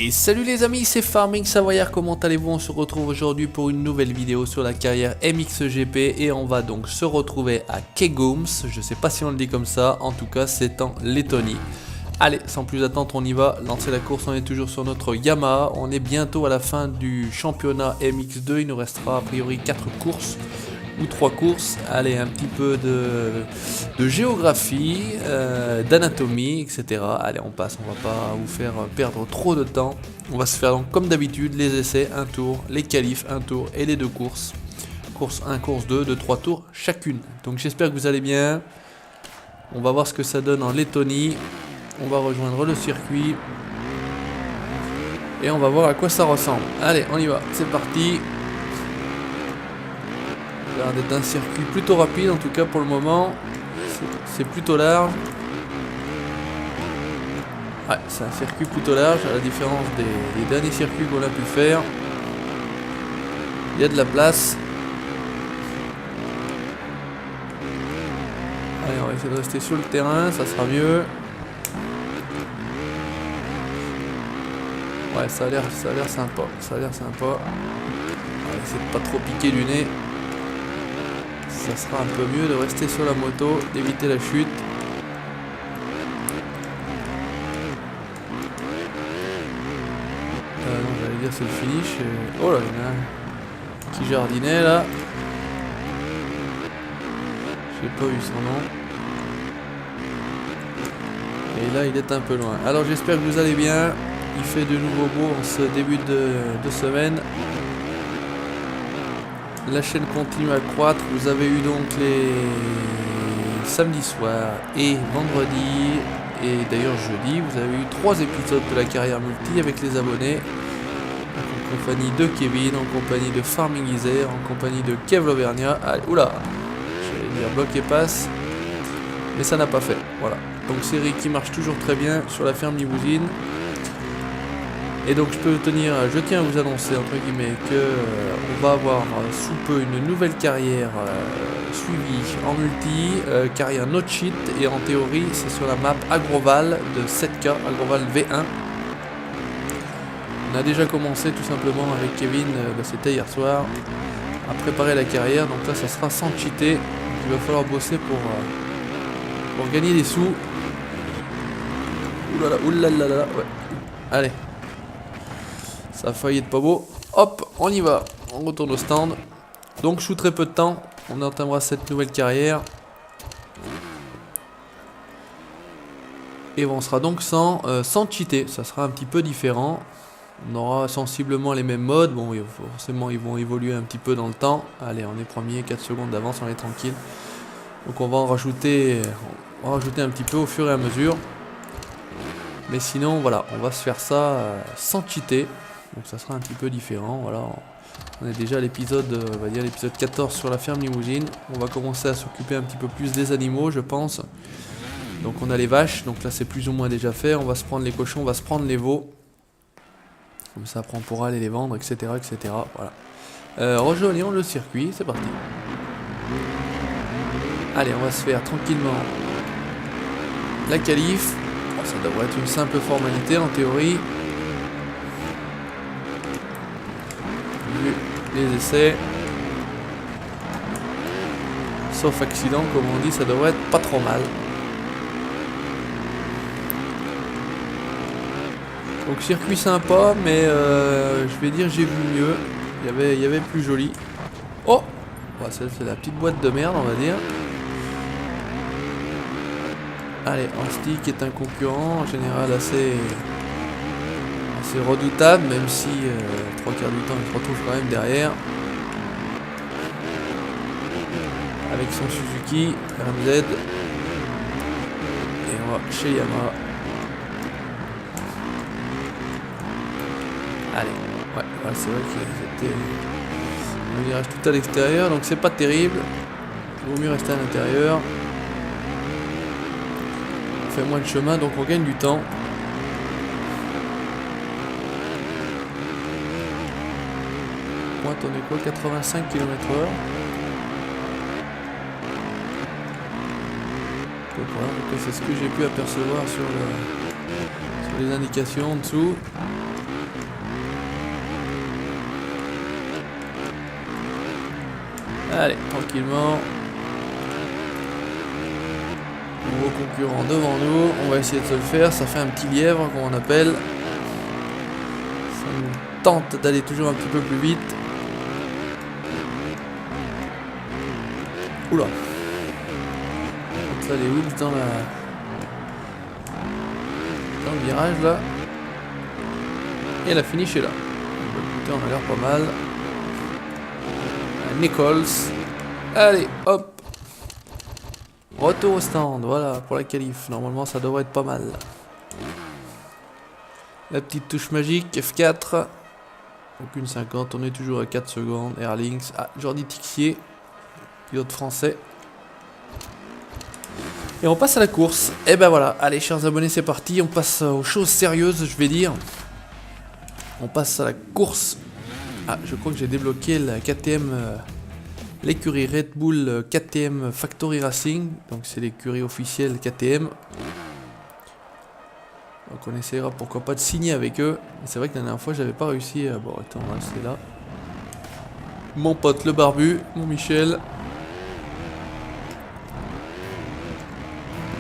Et salut les amis, c'est Farming Savoyard, comment allez-vous? On se retrouve aujourd'hui pour une nouvelle vidéo sur la carrière MXGP et on va donc se retrouver à Kegums, je sais pas si on le dit comme ça, en tout cas c'est en Lettonie. Allez, sans plus attendre, on y va, lancer la course, on est toujours sur notre Yamaha, on est bientôt à la fin du championnat MX2, il nous restera a priori 4 courses. Ou 3 courses, allez, un petit peu de géographie, d'anatomie, etc. Allez, on passe, on va pas vous faire perdre trop de temps. On va se faire donc comme d'habitude les essais, un tour, les qualifs, un tour et les deux courses. Course 1, course 2, de 3 tours chacune. Donc j'espère que vous allez bien. On va voir ce que ça donne en Lettonie. On va rejoindre le circuit. Et on va voir à quoi ça ressemble. Allez, on y va, c'est parti. D'être un circuit plutôt rapide en tout cas pour le moment, c'est plutôt large. Ouais, c'est un circuit plutôt large à la différence des derniers circuits qu'on a pu faire. Il y a de la place. Allez, on va essayer de rester sur le terrain, ça sera mieux. Ouais, ça a l'air sympa, ça a l'air sympa. On va essayer de pas trop piquer du nez. Ça sera un peu mieux de rester sur la moto, d'éviter la chute. Non, j'allais dire c'est le finish. Oh là, il y en a un qui jardinait là. J'ai pas vu son nom. Et là, il est un peu loin. Alors j'espère que vous allez bien. Il fait de nouveau beau en ce début de semaine. La chaîne continue à croître, vous avez eu donc les samedis soirs et vendredi et d'ailleurs jeudi, vous avez eu 3 épisodes de la carrière multi avec les abonnés en compagnie de Kevin, en compagnie de Farming Isère, en compagnie de Kev L'Auvergnat. Oula, j'allais dire bloc et passe, mais ça n'a pas fait, voilà. Donc série qui marche toujours très bien sur la ferme Limousine. Et donc je tiens à vous annoncer entre guillemets que on va avoir sous peu une nouvelle carrière suivie en multi, carrière no cheat, et en théorie c'est sur la map Agroval de 7K, Agroval V1. On a déjà commencé tout simplement avec Kevin, c'était hier soir, à préparer la carrière, donc là ça sera sans cheater, donc il va falloir bosser pour gagner des sous. Oulala, oulala, ouais, allez. Ça a failli être pas beau. Hop, on y va. On retourne au stand. Donc, sous très peu de temps, on entamera cette nouvelle carrière. Et on sera donc sans cheater. Ça sera un petit peu différent. On aura sensiblement les mêmes modes. Bon, forcément, ils vont évoluer un petit peu dans le temps. Allez, on est premier, 4 secondes d'avance, on est tranquille. Donc, on va en rajouter un petit peu au fur et à mesure. Mais sinon, voilà, on va se faire ça sans cheater. Donc ça sera un petit peu différent, voilà. On est déjà à l'épisode, on va dire l'épisode 14 sur la ferme Limousine. On va commencer à s'occuper un petit peu plus des animaux, je pense. Donc on a les vaches, donc là c'est plus ou moins déjà fait. On va se prendre les cochons, on va se prendre les veaux. Comme ça après on pourra aller les vendre, etc. etc. Voilà. Rejoignons le circuit, c'est parti. Allez, on va se faire tranquillement la qualif. Bon, ça devrait être une simple formalité en théorie. Les essais, sauf accident comme on dit, ça devrait être pas trop mal. Donc circuit sympa, mais je vais dire j'ai vu mieux. Il y avait plus joli. Oh, celle c'est la petite boîte de merde on va dire. Allez, Anstick est un concurrent en général assez redoutable, même si 3 quarts du temps il se retrouve quand même derrière avec son Suzuki RMZ. Et on va chez Yamaha. Allez, ouais, c'est vrai qu'il était un virage tout à l'extérieur, donc c'est pas terrible. Il vaut mieux rester à l'intérieur. On fait moins de chemin, donc on gagne du temps. On est quoi, 85 km/h. C'est ce que j'ai pu apercevoir sur les indications en dessous. Allez, tranquillement. Nouveau concurrent devant nous. On va essayer de se le faire. Ça fait un petit lièvre, comme on appelle. Ça nous tente d'aller toujours un petit peu plus vite. Oula. Donc là, les wheels dans le virage là. Et la finish est là. Écoutez, on a l'air pas mal. Nichols. Allez, hop. Retour au stand, voilà, pour la qualif. Normalement, ça devrait être pas mal. La petite touche magique, F4. Aucune 50, on est toujours à 4 secondes. Airlinks. Ah, Jordi Tixier, pilote français. Et on passe à la course. Et ben voilà, allez, chers abonnés, c'est parti. On passe aux choses sérieuses, je vais dire. On passe à la course. Ah, je crois que j'ai débloqué la KTM, l'écurie Red Bull KTM Factory Racing. Donc c'est l'écurie officielle KTM. Donc on essaiera pourquoi pas de signer avec eux. C'est vrai que la dernière fois j'avais pas réussi. Bon attends, là c'est là. Mon pote le barbu, mon Michel.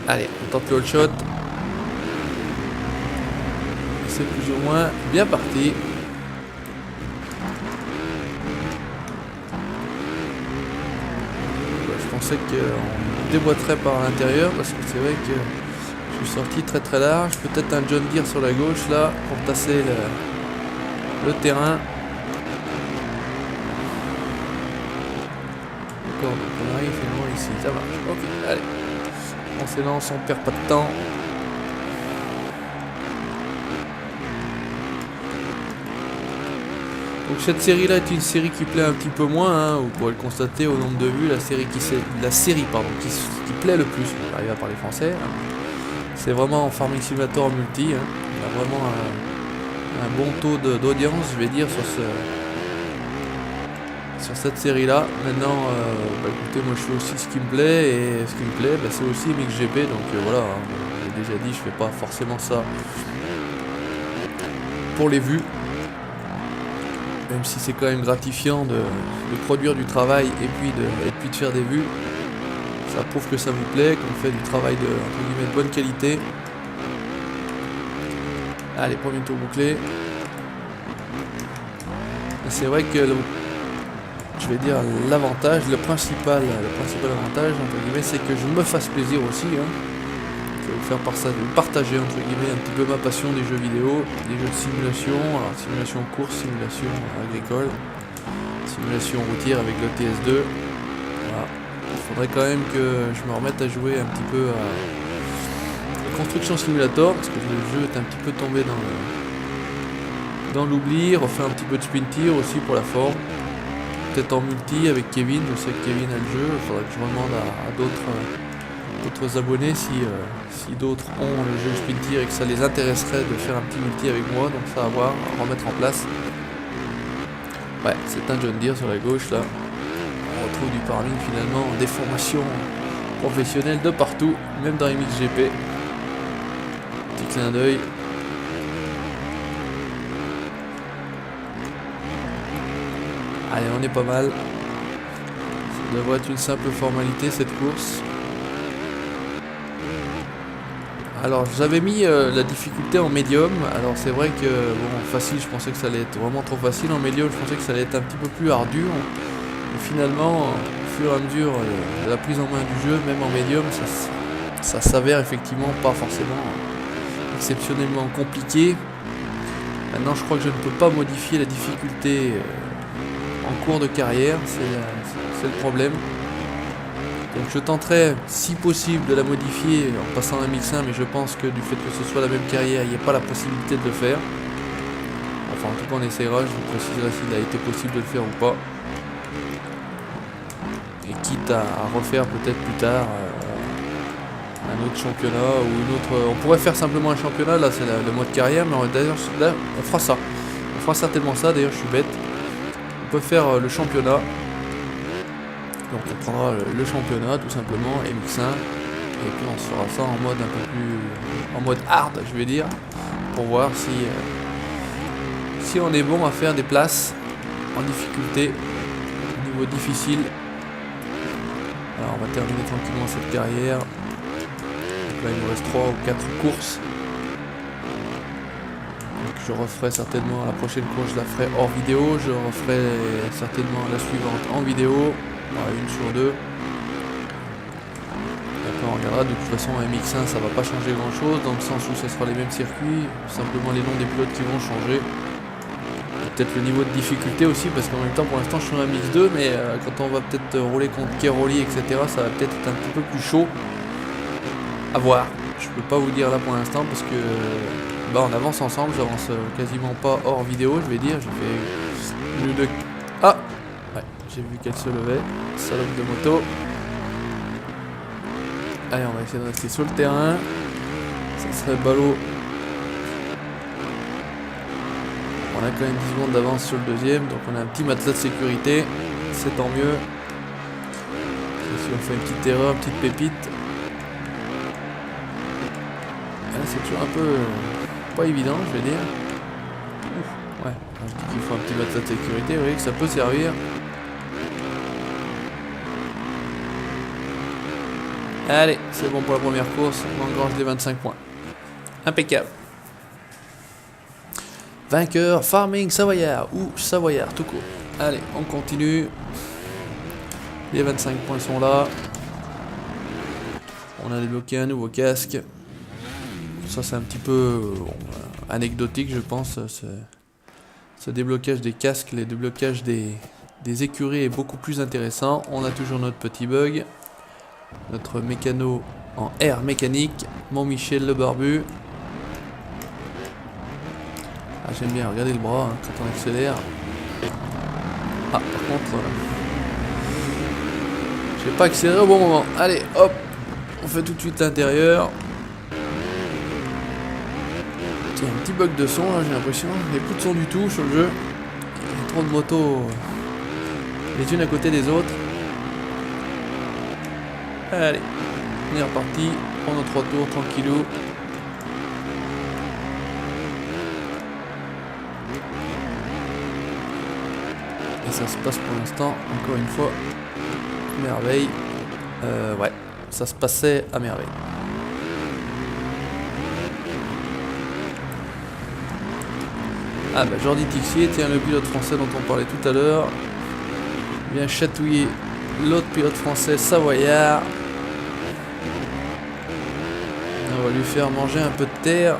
Allez, on tente le all shot. C'est plus ou moins bien parti. Je pensais qu'on déboîterait par l'intérieur parce que c'est vrai que je suis sorti très très large. Peut-être un John Deere sur la gauche là pour tasser le terrain. D'accord, donc on arrive finalement ici, ça marche. Ok, allez. On s'élance, on perd pas de temps. Donc cette série là est une série qui plaît un petit peu moins, hein, vous pourrez le constater au nombre de vues, la série qui plaît le plus, j'arrive à parler français, hein. C'est vraiment Farming Simulator multi, hein. Il y a vraiment un bon taux d'audience, je vais dire, sur cette série là. Maintenant, écoutez, moi je fais aussi ce qui me plaît, et ce qui me plaît, c'est aussi MixGP, donc voilà, hein, j'ai déjà dit, je fais pas forcément ça pour les vues. Même si c'est quand même gratifiant de produire du travail et puis de faire des vues. Ça prouve que ça vous plaît, qu'on fait du travail entre guillemets, de bonne qualité. Allez, premier tour bouclé. C'est vrai que, je vais dire, l'avantage, le principal avantage, entre guillemets, c'est que je me fasse plaisir aussi. Hein. Je vais vous faire partager entre guillemets un petit peu ma passion des jeux vidéo, des jeux de simulation, alors simulation course, simulation agricole, simulation routière avec le TS2. Voilà. Il faudrait quand même que je me remette à jouer un petit peu à Construction Simulator, parce que le jeu est un petit peu tombé dans l'oubli. Refait un petit peu de Sprinter aussi pour la forme. Peut-être en multi avec Kevin, je sais que Kevin a le jeu, il faudrait que je demande à d'autres abonnés si d'autres ont le jeu Sprinter et que ça les intéresserait de faire un petit multi avec moi, donc ça à voir, à remettre en place. Ouais, c'est un John Deere sur la gauche là. On retrouve du farming finalement, des formations professionnelles de partout, même dans les MixGP. Petit clin d'œil. Allez, on est pas mal. Ça devrait être une simple formalité cette course. Alors j'avais mis la difficulté en médium. Alors c'est vrai que bon, facile, je pensais que ça allait être vraiment trop facile. En médium, je pensais que ça allait être un petit peu plus ardu. Et finalement, au fur et à mesure de la prise en main du jeu, même en médium, ça s'avère effectivement pas forcément exceptionnellement compliqué. Maintenant, je crois que je ne peux pas modifier la difficulté en cours de carrière, c'est le problème. Donc je tenterai, si possible, de la modifier en passant un MX1, mais je pense que du fait que ce soit la même carrière, il n'y a pas la possibilité de le faire. Enfin, en tout cas, on essaiera, je vous préciserai s'il a été possible de le faire ou pas. Et quitte à refaire peut-être plus tard un autre championnat ou une autre... On pourrait faire simplement un championnat, là c'est le mode carrière, mais d'ailleurs là on fera ça. On fera certainement ça, d'ailleurs je suis bête. On peut faire le championnat. Donc on prendra le championnat tout simplement, MX1. Et puis on se fera ça en mode un peu plus... en mode hard, je vais dire. Pour voir si on est bon à faire des places en difficulté, au niveau difficile. Alors on va terminer tranquillement cette carrière. Donc là il nous reste 3 ou 4 courses. Donc je referai certainement la prochaine course, je la ferai hors vidéo. Je referai certainement la suivante en vidéo. Voilà, une sur deux. On regardera. De toute façon, MX1 ça va pas changer grand chose dans le sens où ça sera les mêmes circuits, simplement les noms des pilotes qui vont changer. Peut-être le niveau de difficulté aussi, parce qu'en même temps pour l'instant je suis en MX2, mais quand on va peut-être rouler contre Keroli, etc., ça va peut-être être un petit peu plus chaud. À voir. Je peux pas vous dire là pour l'instant parce que on avance ensemble, j'avance quasiment pas hors vidéo, je vais dire. J'ai fait une ou deux. Ah ouais, j'ai vu qu'elle se levait. Salope de moto. Allez, on va essayer de rester sur le terrain. Ça serait ballot. On a quand même 10 secondes d'avance sur le deuxième, donc on a un petit matelas de sécurité. C'est tant mieux. Et si on fait une petite erreur, une petite pépite. C'est toujours un peu pas évident, je vais dire. Ouf, ouais, quand je dis qu'il faut un petit matelas de sécurité, vous voyez que ça peut servir. Allez, c'est bon pour la première course, on engrange les 25 points. Impeccable. Vainqueur, Farming Savoyard, ou Savoyard tout court. Allez, on continue. Les 25 points sont là. On a débloqué un nouveau casque. Ça c'est un petit peu anecdotique je pense. Ce déblocage des casques, les déblocages des écuries est beaucoup plus intéressant. On a toujours notre petit bug. Notre mécano en air mécanique, mon Michel le barbu. Ah, j'aime bien, regardez le bras hein, quand on accélère. Ah, par contre, j'ai pas accéléré au bon moment. Allez, hop, on fait tout de suite l'intérieur. Tiens, un petit bug de son là, j'ai l'impression. Il n'y a plus de son du tout sur le jeu. Il y a trop de motos les unes à côté des autres. Allez, on est reparti, on a 3 tours, tranquillou. Et ça se passe pour l'instant, encore une fois, merveille. Ouais, ça se passait à merveille. Ah bah Jordi Tixier, tiens le pilote français dont on parlait tout à l'heure, vient chatouiller l'autre pilote français Savoyard. On va lui faire manger un peu de terre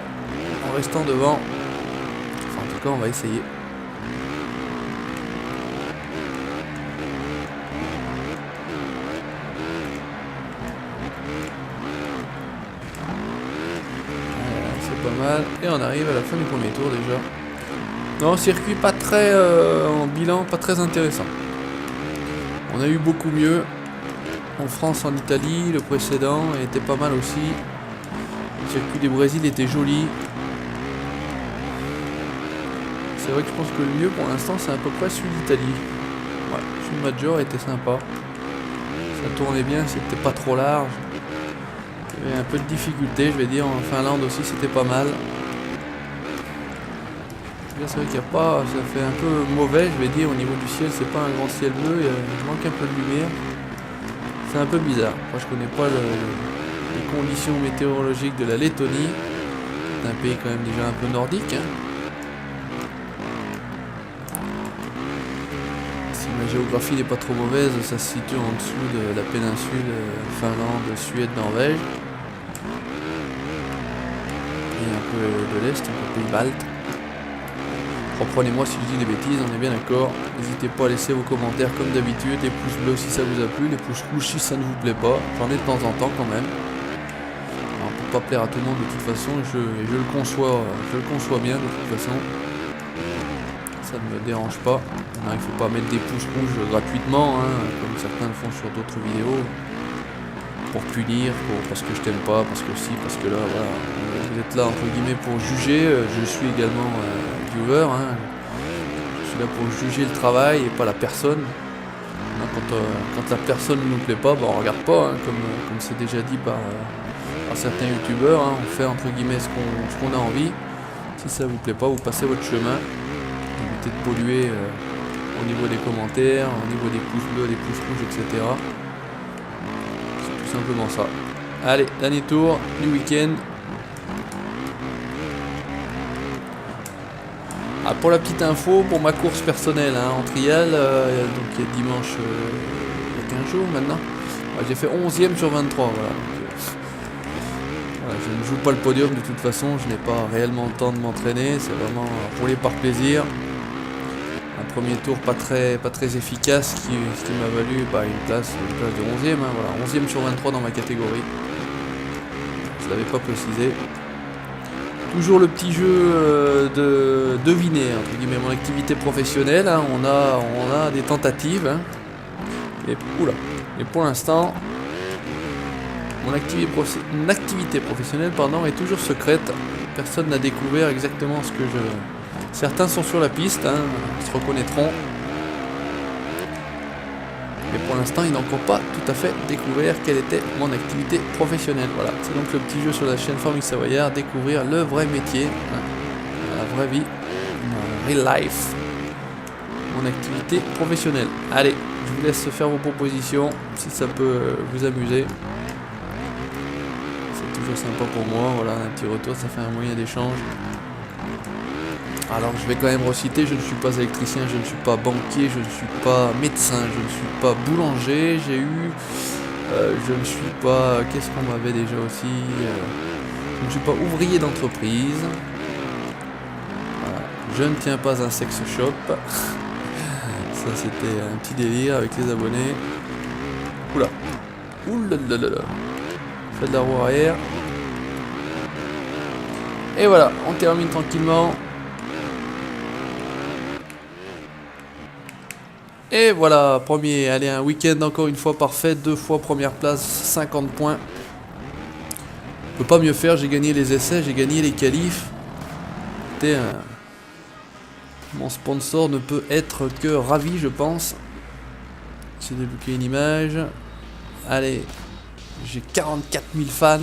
en restant devant. Enfin, en tout cas, on va essayer. C'est pas mal. Et on arrive à la fin du premier tour déjà. Non, circuit pas très en bilan, pas très intéressant. On a eu beaucoup mieux. En France, en Italie, le précédent était pas mal aussi. Le circuit du Brésil était joli. C'est vrai que je pense que le mieux pour l'instant c'est à peu près celui d'Italie. Ouais, celui de Major était sympa. Ça tournait bien, c'était pas trop large. Il y avait un peu de difficulté, je vais dire. En Finlande aussi c'était pas mal. C'est vrai qu'il n'y a pas, ça fait un peu mauvais, je vais dire, au niveau du ciel, c'est pas un grand ciel bleu, il manque un peu de lumière. C'est un peu bizarre. Moi je connais pas les conditions météorologiques de la Lettonie. C'est un pays quand même déjà un peu nordique. Hein. Si ma géographie n'est pas trop mauvaise, ça se situe en dessous de la péninsule Finlande, Suède, Norvège. Et un peu de l'Est, un peu pays balte. Reprenez-moi si je dis des bêtises, on est bien d'accord. N'hésitez pas à laisser vos commentaires comme d'habitude, les pouces bleus si ça vous a plu, les pouces rouges si ça ne vous plaît pas. J'en ai de temps en temps quand même. Alors, on peut pas plaire à tout le monde de toute façon, je le conçois bien de toute façon. Ça ne me dérange pas. Alors, il ne faut pas mettre des pouces rouges gratuitement, hein, comme certains le font sur d'autres vidéos. Pour punir, parce que je t'aime pas, parce que si, parce que là, voilà. Vous êtes là entre guillemets pour juger, je suis également viewer, hein. Je suis là pour juger le travail et pas la personne. Quand la personne ne nous plaît pas, on regarde pas, hein, comme c'est déjà dit par certains youtubeurs, hein. On fait entre guillemets ce qu'on a envie. Si ça vous plaît pas, vous passez votre chemin. Évitez de polluer au niveau des commentaires, au niveau des pouces bleus, des pouces rouges, etc. C'est tout simplement ça. Allez, dernier tour du week-end. Ah, pour la petite info, pour ma course personnelle en trial, donc il y a dimanche, il y a 15 jours maintenant, j'ai fait 11e sur 23. Voilà. Voilà, je ne joue pas le podium de toute façon, je n'ai pas réellement le temps de m'entraîner, c'est vraiment rouler par plaisir. Un premier tour pas très efficace, ce qui m'a valu une place de 11e, voilà, 11e sur 23 dans ma catégorie. Je ne l'avais pas précisé. Toujours le petit jeu de deviner, entre guillemets, mon activité professionnelle. On a des tentatives. Et pour l'instant, mon activité professionnelle est toujours secrète. Personne n'a découvert exactement ce que je... Certains sont sur la piste, ils se reconnaîtront. Mais pour l'instant, ils n'ont encore pas tout à fait découvert quelle était mon activité professionnelle. Voilà, c'est donc le petit jeu sur la chaîne Farming Savoyard, découvrir le vrai métier, la vraie vie, real life, mon activité professionnelle. Allez, je vous laisse faire vos propositions, si ça peut vous amuser. C'est toujours sympa pour moi, voilà, un petit retour, ça fait un moyen d'échange. Alors je vais quand même reciter, je ne suis pas électricien, je ne suis pas banquier, je ne suis pas médecin, je ne suis pas boulanger, je ne suis pas, qu'est-ce qu'on m'avait déjà aussi, je ne suis pas ouvrier d'entreprise, voilà. Je ne tiens pas un sex shop, ça c'était un petit délire avec les abonnés, oulalalala, je fais de la roue arrière, et voilà, on termine tranquillement. Et voilà, premier, allez, un week-end encore une fois parfait, 2 fois première place, 50 points. Je peux pas mieux faire, j'ai gagné les essais, j'ai gagné les qualifs. Mon sponsor ne peut être que ravi, je pense. J'ai débloqué une image. Allez, j'ai 44 000 fans.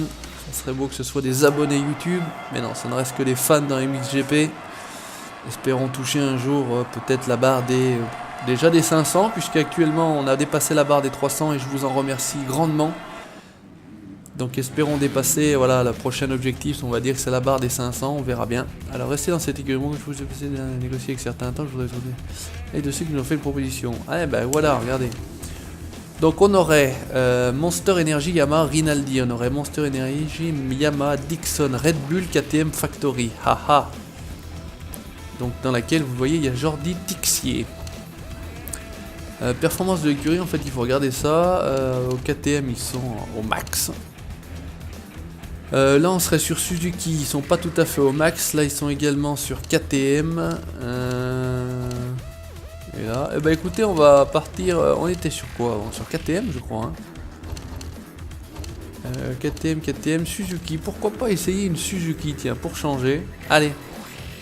Ça serait beau que ce soit des abonnés YouTube, mais non, ça ne reste que des fans dans MXGP. Espérons toucher un jour peut-être la barre déjà des 500, puisqu'actuellement on a dépassé la barre des 300 et je vous en remercie grandement. Donc espérons dépasser, voilà, la prochaine objectif, on va dire que c'est la barre des 500, on verra bien. Alors restez dans cet équilibre, je vous ai passé de négocier avec certains temps, je voudrais sauter. Et de ceux qui nous ont fait une proposition. Ah ben voilà, regardez. Donc on aurait Monster Energy Yamaha Rinaldi, on aurait Monster Energy Yamaha Dixon Red Bull KTM Factory, haha. Donc dans laquelle vous voyez il y a Jordi Tixier. Performance de l'écurie, en fait il faut regarder ça. Au KTM ils sont au max. Là on serait sur Suzuki, ils sont pas tout à fait au max. Là ils sont également sur KTM. Et là, eh ben écoutez, on va partir. On était sur quoi avant? Sur KTM je crois. KTM, Suzuki. Pourquoi pas essayer une Suzuki, tiens, pour changer. Allez.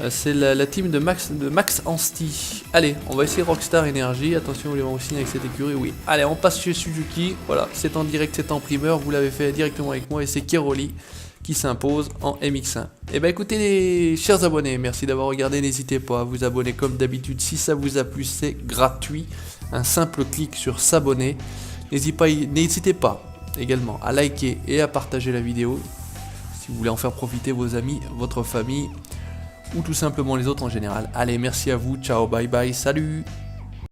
C'est la team de Max Anstey. Allez, on va essayer Rockstar Energy. Attention, vous les aussi avec cette écurie. Oui. Allez, on passe chez Suzuki. Voilà, c'est en direct, c'est en primeur. Vous l'avez fait directement avec moi et c'est Keroli qui s'impose en MX1. Et bah écoutez les chers abonnés, merci d'avoir regardé. N'hésitez pas à vous abonner comme d'habitude. Si ça vous a plu, c'est gratuit. Un simple clic sur s'abonner. N'hésitez pas également à liker et à partager la vidéo si vous voulez en faire profiter vos amis, votre famille ou tout simplement les autres en général. Allez, merci à vous, ciao, bye bye, salut!